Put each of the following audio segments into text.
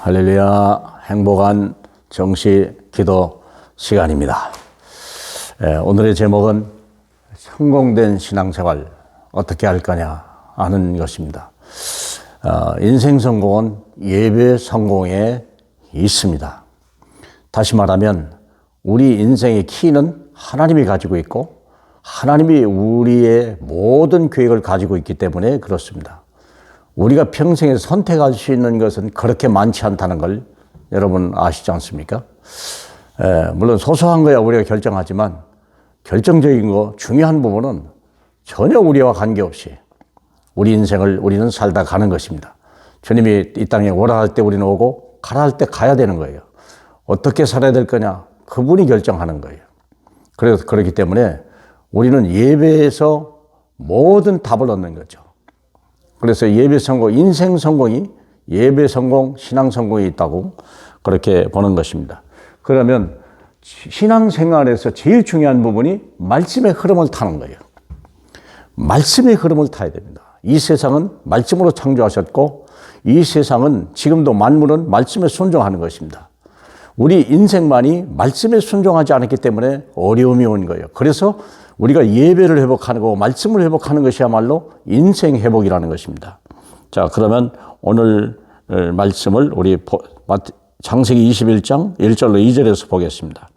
할렐루야. 행복한 정시 기도 시간입니다. 오늘의 제목은 성공된 신앙생활 어떻게 할 거냐 하는 것입니다. 인생 성공은 예배 성공에 있습니다. 다시 말하면 우리 인생의 키는 하나님이 가지고 있고 하나님이 우리의 모든 계획을 가지고 있기 때문에 그렇습니다. 우리가 평생에 선택할 수 있는 것은 그렇게 많지 않다는 걸 여러분 아시지 않습니까? 물론 소소한 거야 우리가 결정하지만 결정적인 거, 중요한 부분은 전혀 우리와 관계없이 우리 인생을 우리는 살다 가는 것입니다. 주님이 이 땅에 오라 할 때 우리는 오고 가라 할 때 가야 되는 거예요. 어떻게 살아야 될 거냐? 그분이 결정하는 거예요. 그래서 그렇기 때문에 우리는 예배에서 모든 답을 얻는 거죠. 그래서 예배 성공, 인생 성공이 예배 성공, 신앙 성공이 있다고 그렇게 보는 것입니다. 그러면 신앙생활에서 제일 중요한 부분이 말씀의 흐름을 타는 거예요. 말씀의 흐름을 타야 됩니다. 이 세상은 말씀으로 창조하셨고 이 세상은 지금도 만물은 말씀에 순종하는 것입니다. 우리 인생만이 말씀에 순종하지 않았기 때문에 어려움이 온 거예요. 그래서 우리가 예배를 회복하고 말씀을 회복하는 것이야말로 인생 회복이라는 것입니다. 자, 그러면 오늘 말씀을 우리 창세기 21장 1절로 2절에서 보겠습니다.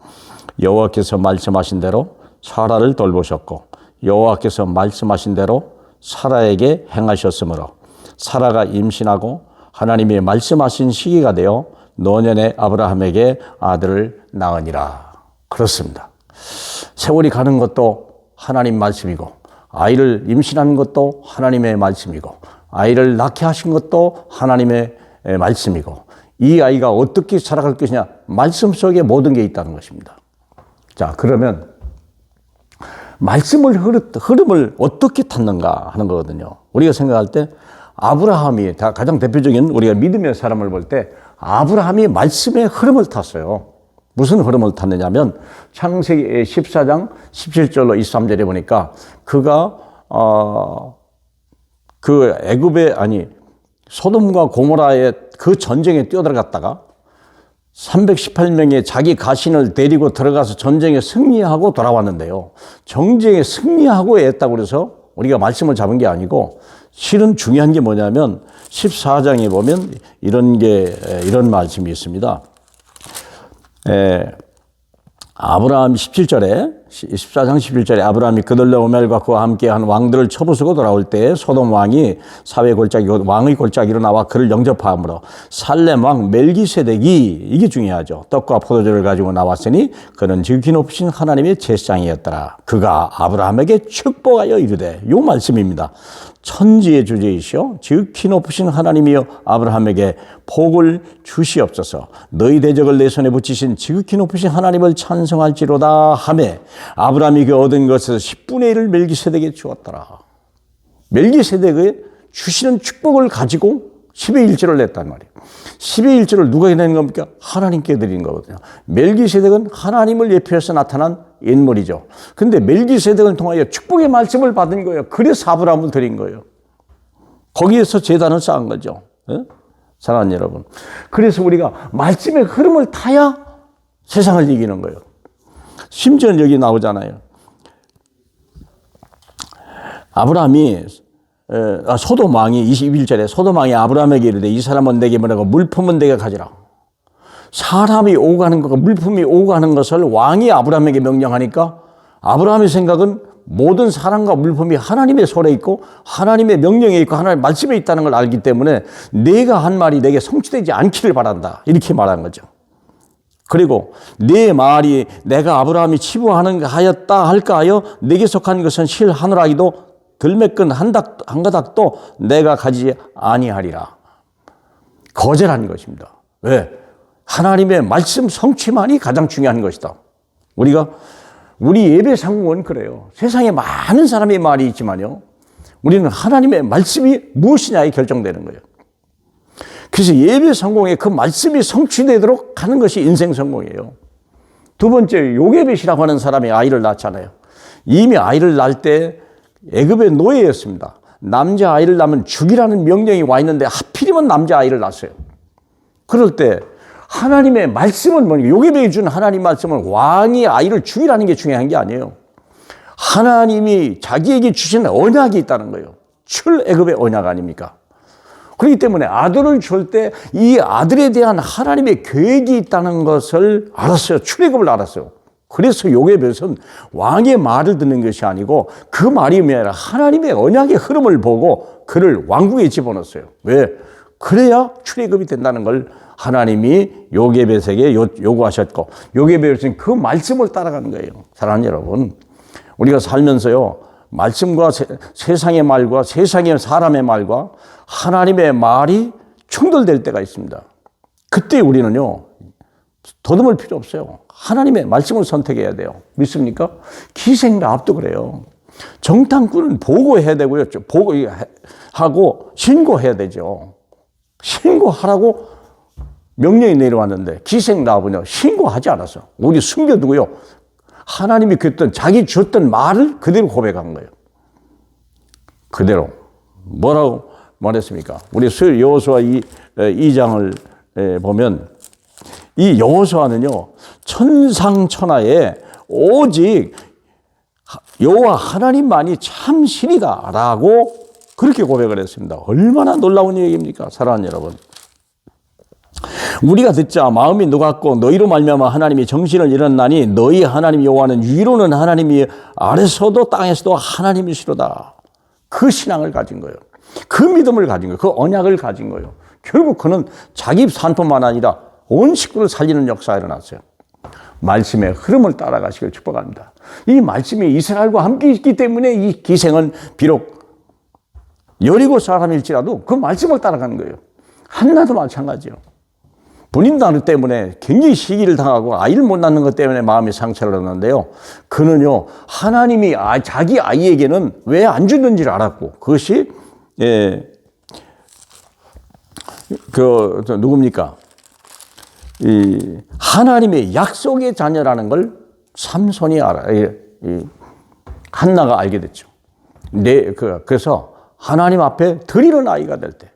여호와께서 말씀하신 대로 사라를 돌보셨고 여호와께서 말씀하신 대로 사라에게 행하셨으므로 사라가 임신하고 하나님이 말씀하신 시기가 되어 노년에 아브라함에게 아들을 낳으니라. 그렇습니다. 세월이 가는 것도 하나님 말씀이고 아이를 임신하는 것도 하나님의 말씀이고 아이를 낳게 하신 것도 하나님의 말씀이고 이 아이가 어떻게 살아갈 것이냐 말씀 속에 모든 게 있다는 것입니다. 자, 그러면 말씀을 흐름을 어떻게 탔는가 하는 거거든요. 우리가 생각할 때 아브라함이 가장 대표적인 우리가 믿음의 사람을 볼 때 아브라함이 말씀의 흐름을 탔어요. 무슨 흐름을 탔느냐면 창세기 14장 17절로 23절에 보니까 그가 그 애굽에 소돔과 고모라의 그 전쟁에 뛰어들어갔다가 318명의 자기 가신을 데리고 들어가서 전쟁에 승리하고 돌아왔는데요. 전쟁에 승리하고 했다고 그래서 우리가 말씀을 잡은 게 아니고 실은 중요한 게 뭐냐면 14장에 보면 이런 말씀이 있습니다. 아브라함 14장 17절에 아브라함이 그들레오멜과 그와 함께한 왕들을 쳐부수고 돌아올 때 소돔 왕이 왕의 골짜기로 나와 그를 영접하므로 살렘 왕 멜기세덱이 이게 중요하죠. 떡과 포도주를 가지고 나왔으니 그는 지극히 높으신 하나님의 제사장이었더라. 그가 아브라함에게 축복하여 이르되 요 말씀입니다. 천지의 주제이시오 지극히 높으신 하나님이여 아브라함에게 복을 주시옵소서. 너희 대적을 내 손에 붙이신 지극히 높으신 하나님을 찬송할지로다 하매 아브라함이 그 얻은 것에서 10분의 1을 멜기세덱에게 주었더라. 멜기세덱의 주시는 축복을 가지고 10의 1조를 냈단 말이에요. 10의 1조를 누가 내는 겁니까? 하나님께 드리는 거거든요. 멜기세덱은 하나님을 예표해서 나타난 인물이죠. 근데 멜기세덱을 통하여 축복의 말씀을 받은 거예요. 그래서 아브라함을 드린 거예요. 거기에서 제단을 쌓은 거죠. 네? 사랑하는 여러분. 그래서 우리가 말씀의 흐름을 타야 세상을 이기는 거예요. 심지어 여기 나오잖아요. 아브라함이 소돔 왕이 21절에 소돔 왕이 아브라함에게 이르되 이 사람은 내게 뭐라고 물품은 내게 가지라. 사람이 오고 가는 것과 물품이 오고 가는 것을 왕이 아브라함에게 명령하니까 아브라함의 생각은 모든 사람과 물품이 하나님의 손에 있고 하나님의 명령에 있고 하나님의 말씀에 있다는 걸 알기 때문에 내가 한 말이 내게 성취되지 않기를 바란다. 이렇게 말한 거죠. 그리고 내 말이 내가 아브라함이 치부하였다 할까 하여 내게 속한 것은 실 하늘아기도 들매끈 한 가닥도 내가 가지지 아니하리라. 거절한 것입니다. 왜? 하나님의 말씀 성취만이 가장 중요한 것이다. 우리 예배 상공은 그래요. 세상에 많은 사람의 말이 있지만요. 우리는 하나님의 말씀이 무엇이냐에 결정되는 거예요. 그래서 예배 성공에 그 말씀이 성취되도록 하는 것이 인생 성공이에요. 두 번째, 요게벳이라고 하는 사람이 아이를 낳잖아요. 이미 아이를 낳을 때 애굽의 노예였습니다. 남자아이를 낳으면 죽이라는 명령이 와 있는데 하필이면 남자아이를 낳았어요. 그럴 때 하나님의 말씀은 뭐냐? 요괴배에 준 하나님 말씀은 왕이 아이를 죽이라는 게 중요한 게 아니에요. 하나님이 자기에게 주신 언약이 있다는 거예요. 출애굽의 언약 아닙니까? 그렇기 때문에 아들을 줄 때 이 아들에 대한 하나님의 계획이 있다는 것을 알았어요. 출애굽을 알았어요. 그래서 요괴벳은 왕의 말을 듣는 것이 아니고 그 말이 아니라 하나님의 언약의 흐름을 보고 그를 왕궁에 집어넣었어요. 왜? 그래야 출애굽이 된다는 걸 하나님이 요괴벳에게 요구하셨고 요괴벳은 그 말씀을 따라가는 거예요. 사랑하는 여러분, 우리가 살면서요 말씀과 세상의 말과 세상의 사람의 말과 하나님의 말이 충돌될 때가 있습니다. 그때 우리는요 더듬을 필요 없어요. 하나님의 말씀을 선택해야 돼요. 믿습니까? 기생라합도 그래요. 정탐꾼은 보고해야 되고요. 보고하고 신고해야 되죠. 신고하라고 명령이 내려왔는데 기생라합은요 신고하지 않았어요. 우리 숨겨두고요. 하나님이 그랬던 자기 줬던 말을 그대로 고백한 거예요. 그대로. 뭐라고 말했습니까? 우리 여호수아 2장을 보면 이 여호수아는요 천상천하에 오직 여호와 하나님만이 참 신이다라고 그렇게 고백을 했습니다. 얼마나 놀라운 얘기입니까? 사랑하는 여러분, 우리가 듣자 마음이 녹았고 너희로 말미암아 하나님이 정신을 잃었나니 너희 하나님 여호와는 위로는 하나님이 아래서도 땅에서도 하나님이시로다. 그 신앙을 가진 거예요. 그 믿음을 가진 거예요. 그 언약을 가진 거예요. 결국 그는 자기 산뿐만 아니라 온 식구를 살리는 역사가 일어났어요. 말씀의 흐름을 따라가시길 축복합니다. 이 말씀이 이스라엘과 함께 있기 때문에 이 기생은 비록 여리고 사람일지라도 그 말씀을 따라가는 거예요. 한나도 마찬가지예요. 본인 나루 때문에 굉장히 시기를 당하고 아이를 못 낳는 것 때문에 마음이 상처를 얻는데요. 그는요 하나님이 자기 아이에게는 왜 안 주는지를 알았고 그것이 누굽니까? 이 하나님의 약속의 자녀라는 걸 삼손이 한나가 알게 됐죠. 그래서 하나님 앞에 드리는 아이가 될 때,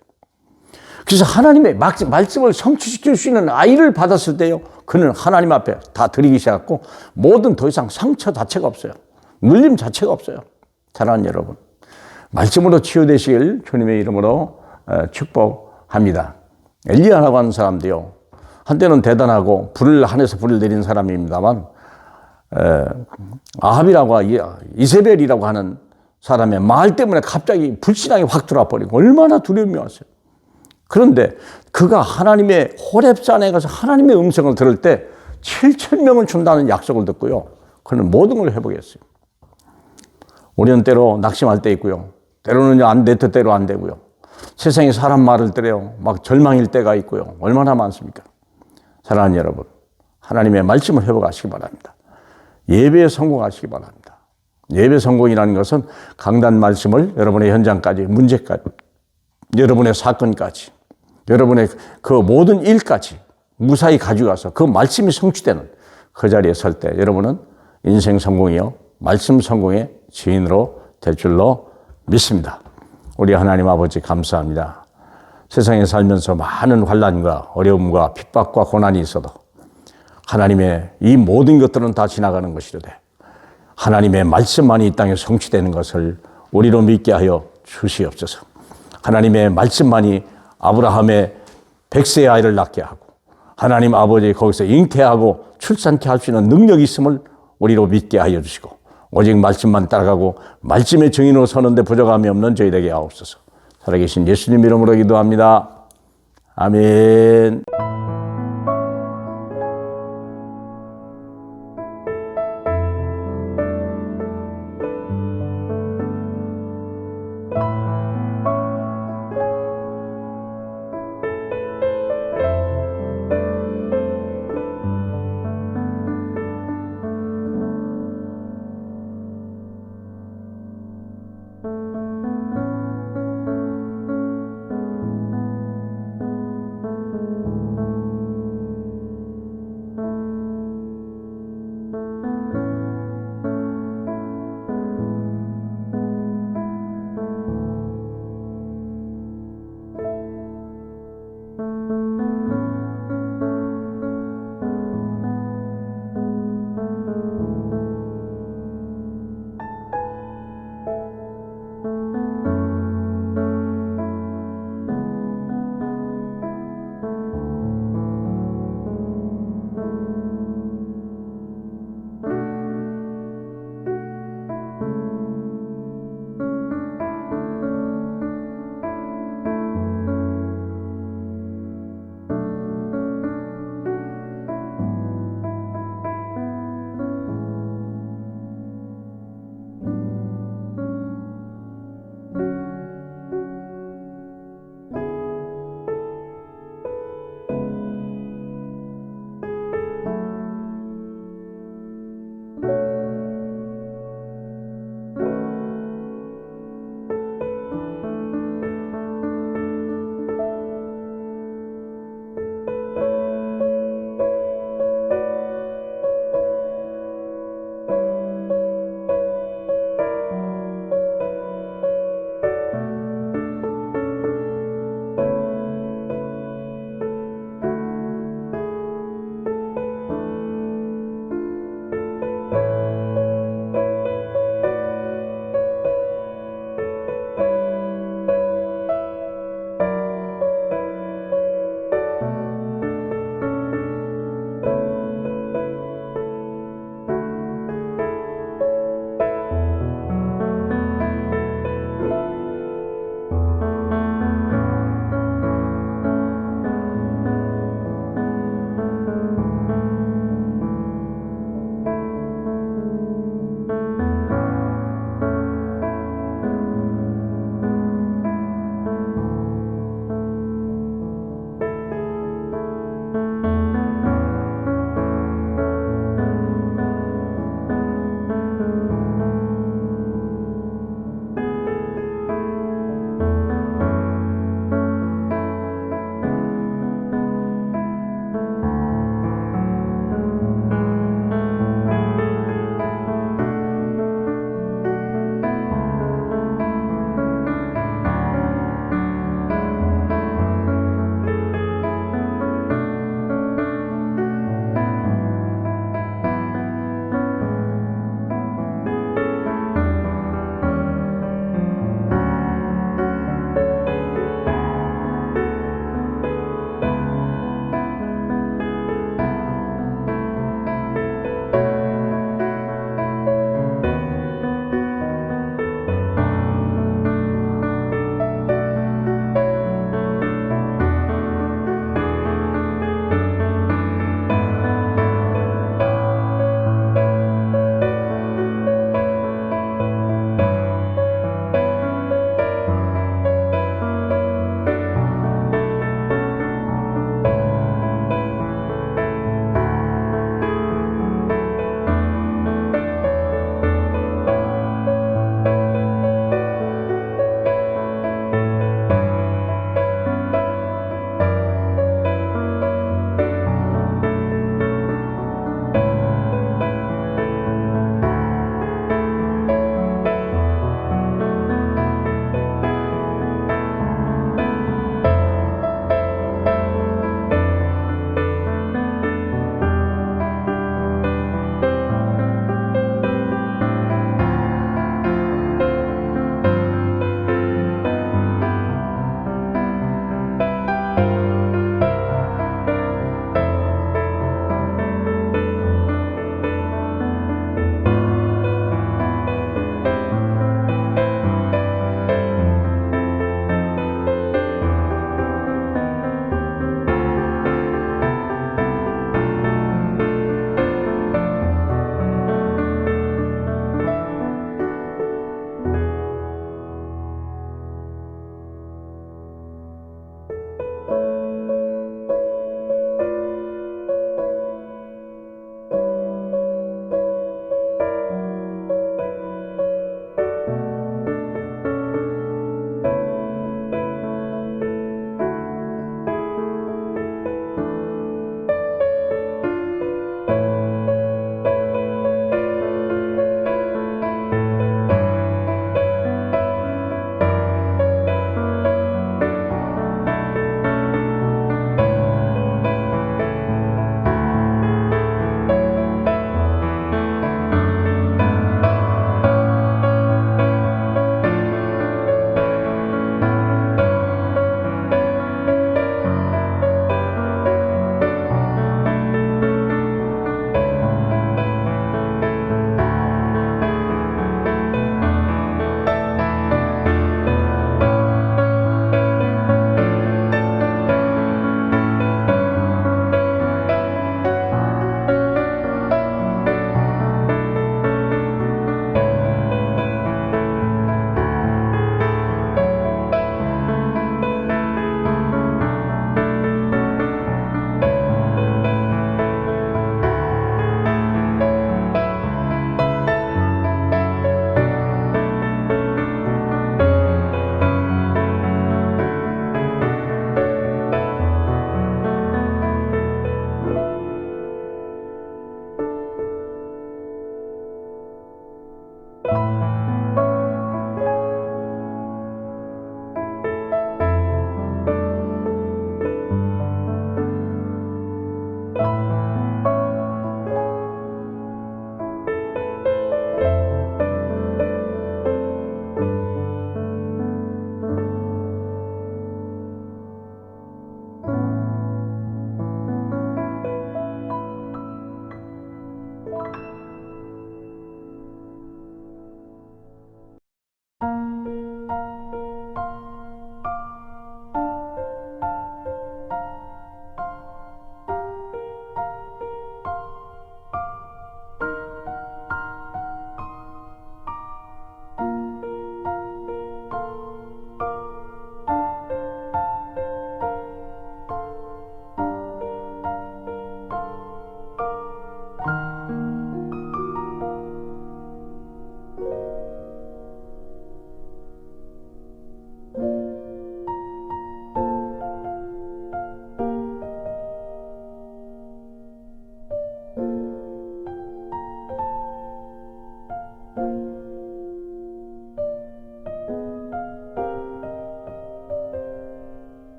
그래서 하나님의 말씀을 성취시킬 수 있는 아이를 받았을 때요, 그는 하나님 앞에 다 드리기 시작했고 모든 더 이상 상처 자체가 없어요. 눌림 자체가 없어요. 사랑하는 여러분, 말씀으로 치유되시길 주님의 이름으로 축복합니다. 엘리야라고 하는 사람도요, 한때는 대단하고 하늘에서 불을 내린 사람입니다만 아합이라고 이세벨이라고 하는 사람의 말 때문에 갑자기 불신앙이 확 들어와 버리고 얼마나 두려움이 왔어요. 그런데 그가 하나님의 호렙산에 가서 하나님의 음성을 들을 때 7,000명을 준다는 약속을 듣고요, 그는 모든 걸 회복했어요. 우리는 때로 낙심할 때 있고요, 때로는 내 뜻대로 안 되고요, 세상에 사람 말을 들어요 막 절망일 때가 있고요, 얼마나 많습니까? 사랑하는 여러분, 하나님의 말씀을 회복하시기 바랍니다. 예배에 성공하시기 바랍니다. 예배 성공이라는 것은 강단 말씀을 여러분의 현장까지, 문제까지, 여러분의 사건까지, 여러분의 그 모든 일까지 무사히 가져가서 그 말씀이 성취되는 그 자리에 설 때 여러분은 인생 성공이요 말씀 성공의 지인으로 될 줄로 믿습니다. 우리 하나님 아버지 감사합니다. 세상에 살면서 많은 환난과 어려움과 핍박과 고난이 있어도 하나님의 이 모든 것들은 다 지나가는 것이로되 하나님의 말씀만이 이 땅에 성취되는 것을 우리로 믿게 하여 주시옵소서. 하나님의 말씀만이 아브라함의 100세의 아이를 낳게 하고 하나님 아버지 거기서 잉태하고 출산케 할 수 있는 능력이 있음을 우리로 믿게 하여 주시고 오직 말씀만 따라가고 말씀의 증인으로 서는데 부족함이 없는 저희 되게 하옵소서. 살아계신 예수님 이름으로 기도합니다. 아멘.